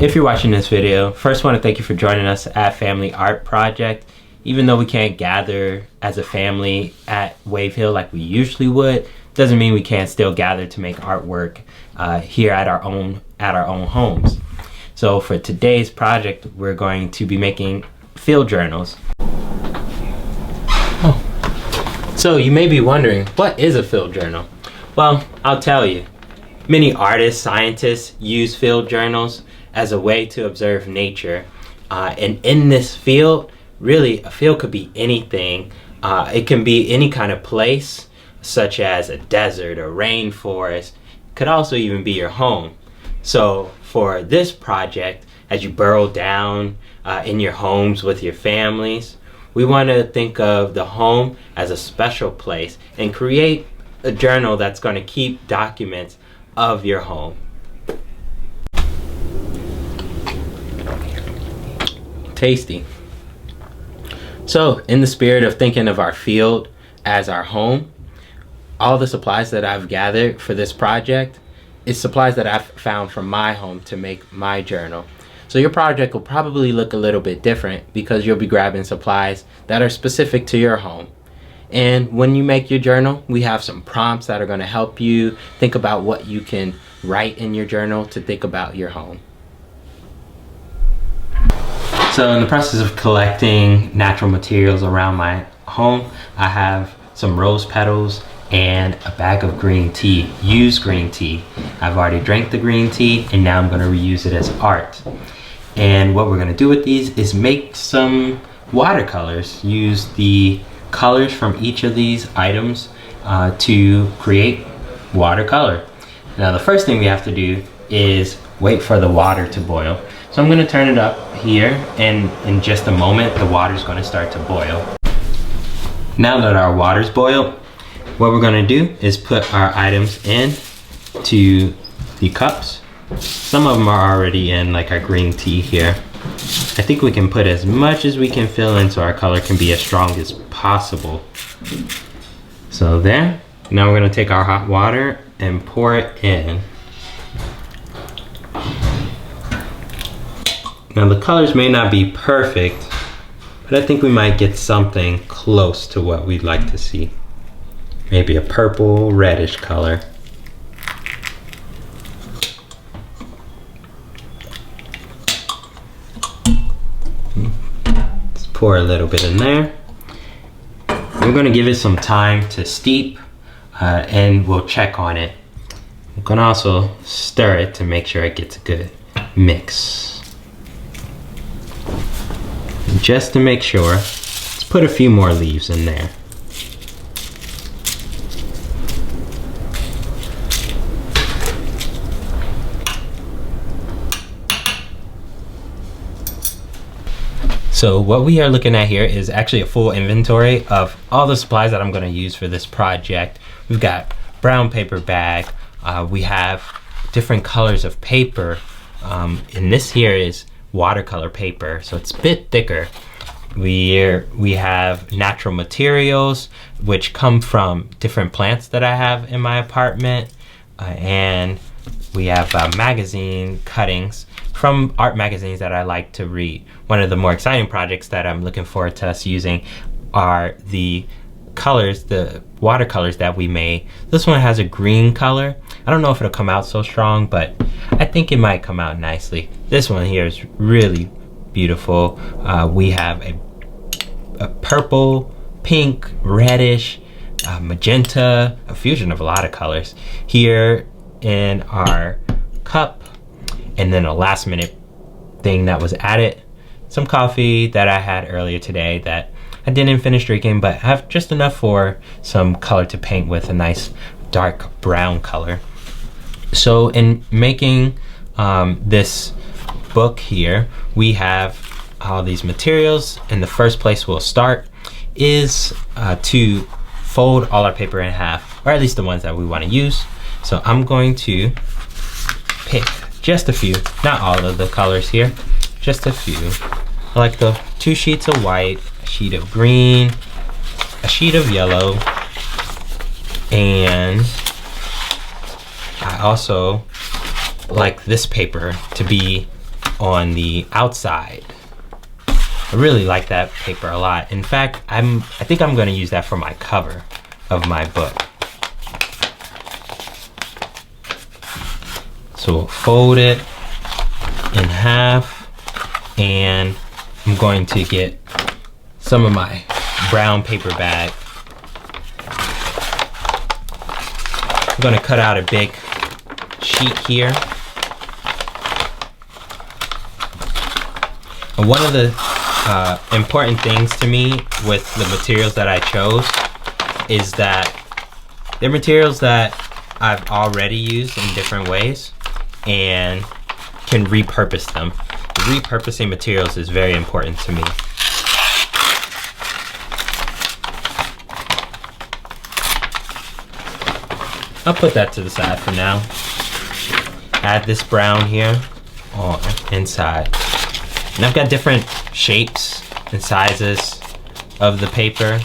If you're watching this video, first I want to thank you for joining us at Family Art Project. Even though we can't gather as a family at Wave Hill like we usually would, doesn't mean we can't still gather to make artwork here at our own homes. So for today's project, we're going to be making field journals. So you may be wondering, what is a field journal? Well, I'll tell you. Many artists, scientists use field journals as a way to observe nature. And in this field, really, a field could be anything. It can be any kind of place, such as a desert or rainforest. It could also even be your home. So for this project, as you burrow down in your homes with your families, we want to think of the home as a special place and create a journal that's going to keep documents of your home. Tasty. So in the spirit of thinking of our field as our home, all the supplies that I've gathered for this project is supplies that I've found from my home to make my journal. So your project will probably look a little bit different because you'll be grabbing supplies that are specific to your home. And when you make your journal, we have some prompts that are going to help you think about what you can write in your journal to think about your home. So in the process of collecting natural materials around my home, I have some rose petals and a bag of green tea, used green tea. I've already drank the green tea and now I'm going to reuse it as art. And what we're going to do with these is make some watercolors. Use the colors from each of these items to create watercolor. Now the first thing we have to do is wait for the water to boil. So I'm going to turn it up here, and in just a moment the water is going to start to boil. Now that our water's boiled, what we're going to do is put our items in to the cups. Some of them are already in, like our green tea here. I think we can put as much as we can fill in so our color can be as strong as possible. So there. Now we're going to take our hot water and pour it in. Now the colors may not be perfect, but I think we might get something close to what we'd like to see. Maybe a purple, reddish color. Let's pour a little bit in there. We're going to give it some time to steep and we'll check on it. I'm going to also stir it to make sure it gets a good mix. Just to make sure, let's put a few more leaves in there. So what we are looking at here is actually a full inventory of all the supplies that I'm going to use for this project. We've got brown paper bag, we have different colors of paper, and this here is watercolor paper, so it's a bit thicker. We have natural materials which come from different plants that I have in my apartment, and we have magazine cuttings from art magazines that I like to read. One of the more exciting projects that I'm looking forward to us using are the colors, the watercolors that we made. This one has a green color. I don't know if it'll come out so strong, but I think it might come out nicely. This one here is really beautiful. We have a purple, pink, reddish, magenta, a fusion of a lot of colors here in our cup. And then a last minute thing that was added, some coffee that I had earlier today that I didn't finish drinking, but I have just enough for some color to paint with, a nice dark brown color. So in making this book here, we have all these materials, and the first place we'll start is to fold all our paper in half, or at least the ones that we want to use. So I'm going to pick just a few, not all of the colors here, just a few. I like the 2 sheets of white, a sheet of green, a sheet of yellow, and I also like this paper to be on the outside. I really like that paper a lot. In fact, I think I'm going to use that for my cover of my book. So we'll fold it in half, and I'm going to get some of my brown paper bag. I'm going to cut out a big sheet here. And one of the important things to me with the materials that I chose is that they're materials that I've already used in different ways and can repurpose them. Repurposing materials is very important to me. I'll put that to the side for now. Add this brown here on inside. And I've got different shapes and sizes of the paper.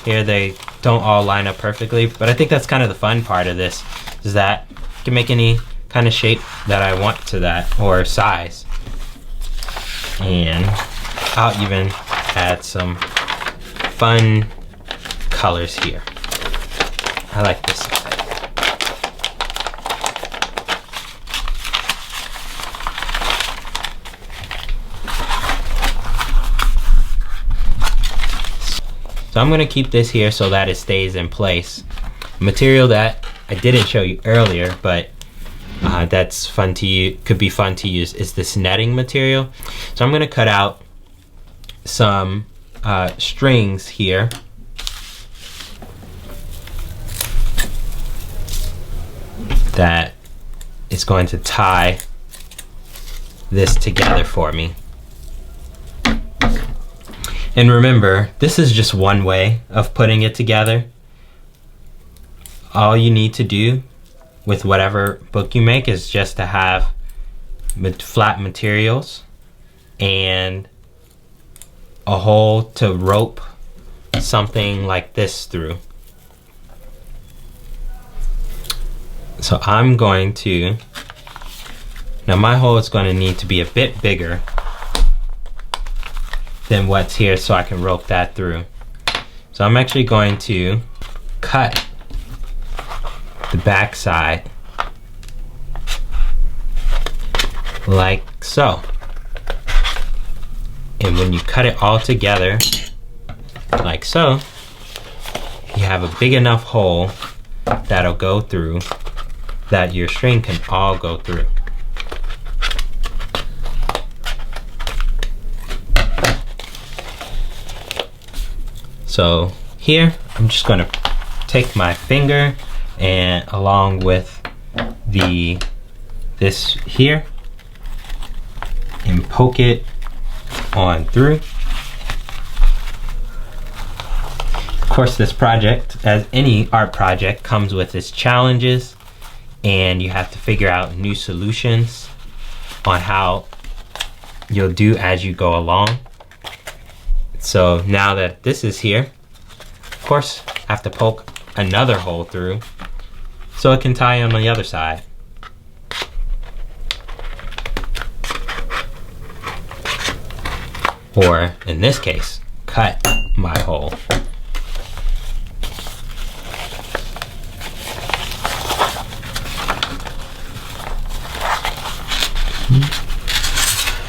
Here they don't all line up perfectly, but I think that's kind of the fun part of this, is that I can make any kind of shape that I want to that, or size. And I'll even add some fun colors here. I like this side. So I'm going to keep this here so that it stays in place. Material that I didn't show you earlier, but that's fun to use, could be fun to use, is this netting material. So I'm going to cut out some strings here. That is going to tie this together for me. And remember, this is just one way of putting it together. All you need to do with whatever book you make is just to have flat materials and a hole to rope something like this through. So I'm going to, now my hole is going to need to be a bit bigger than what's here so I can rope that through. So I'm actually going to cut the back side like so. And when you cut it all together like so, you have a big enough hole that'll go through, that your string can all go through. So here, I'm just going to take my finger and along with this here and poke it on through. Of course, this project, as any art project, comes with its challenges, and you have to figure out new solutions on how you'll do as you go along. So now that this is here, of course, I have to poke another hole through so it can tie on the other side. Or in this case, cut my hole.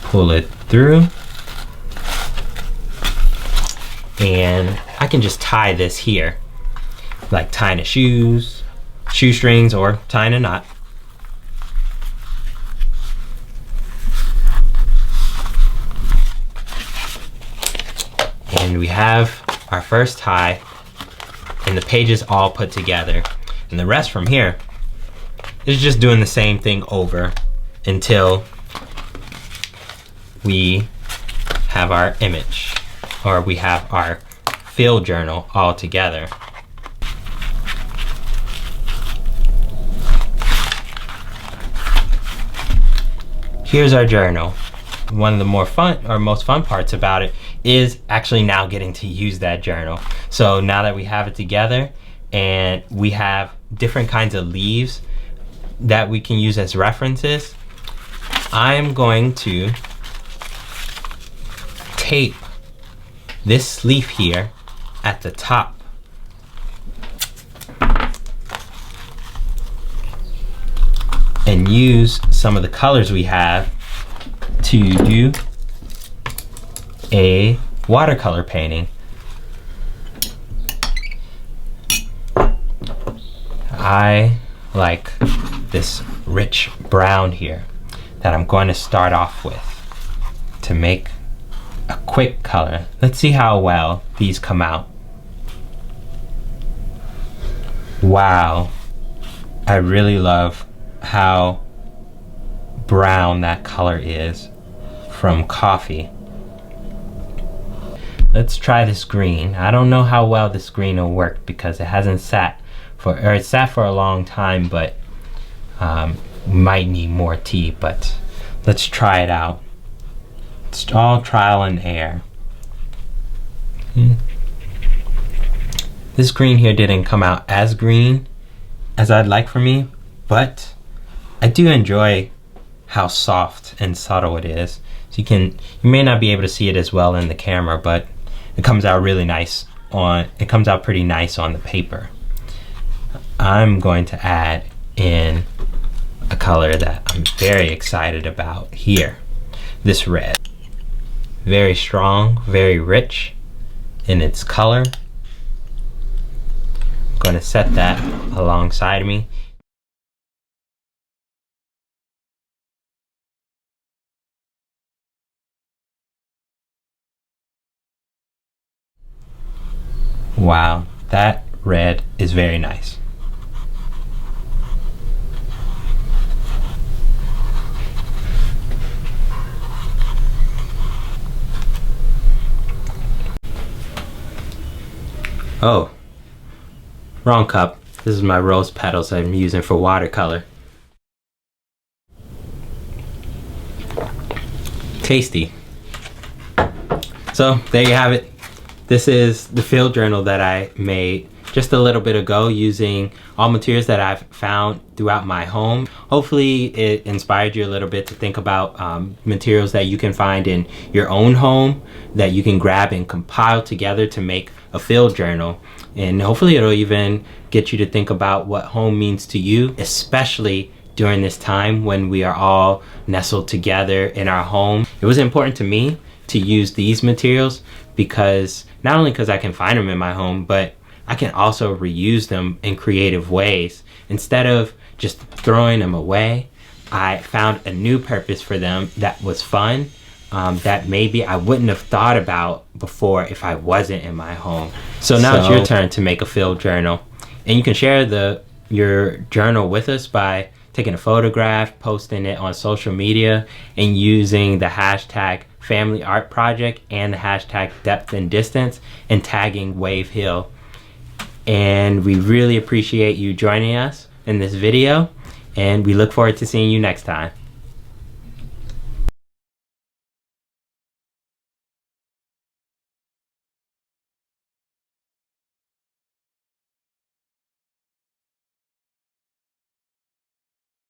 Pull it through. And I can just tie this here, like tying a shoestrings, or tying a knot. And we have our first tie, and the pages all put together. And the rest from here is just doing the same thing over until we have our image, or we have our field journal all together. Here's our journal. One of the more fun, or most fun parts about it is actually now getting to use that journal. So now that we have it together and we have different kinds of leaves that we can use as references, I'm going to tape this leaf here at the top. And use some of the colors we have to do a watercolor painting. I like this rich brown here that I'm going to start off with to make a quick color. Let's see how well these come out. Wow, I really love how brown that color is from coffee. Let's try this green. I don't know how well this green will work because it hasn't sat for, or it sat for a long time, but might need more tea, but let's try it out. It's all trial and error. This green here didn't come out as green as I'd like for me, but I do enjoy how soft and subtle it is. So you may not be able to see it as well in the camera, but it comes out really nice it comes out pretty nice on the paper. I'm going to add in a color that I'm very excited about here. This red. Very strong, very rich in its color. I'm going to set that alongside me. Wow, that red is very nice. Oh, wrong cup. This is my rose petals I'm using for watercolor. Tasty. So there you have it. This is the field journal that I made just a little bit ago using all materials that I've found throughout my home. Hopefully it inspired you a little bit to think about materials that you can find in your own home that you can grab and compile together to make a field journal. And hopefully it'll even get you to think about what home means to you, especially during this time when we are all nestled together in our home. It was important to me to use these materials because not only because I can find them in my home, but I can also reuse them in creative ways. Instead of just throwing them away, I found a new purpose for them that was fun, that maybe I wouldn't have thought about before if I wasn't in my home. So now it's your turn to make a field journal. And you can share your journal with us by taking a photograph, posting it on social media, and using the hashtag Family Art Project and the hashtag Depth and Distance and tagging Wave Hill. And we really appreciate you joining us in this video, and we look forward to seeing you next time.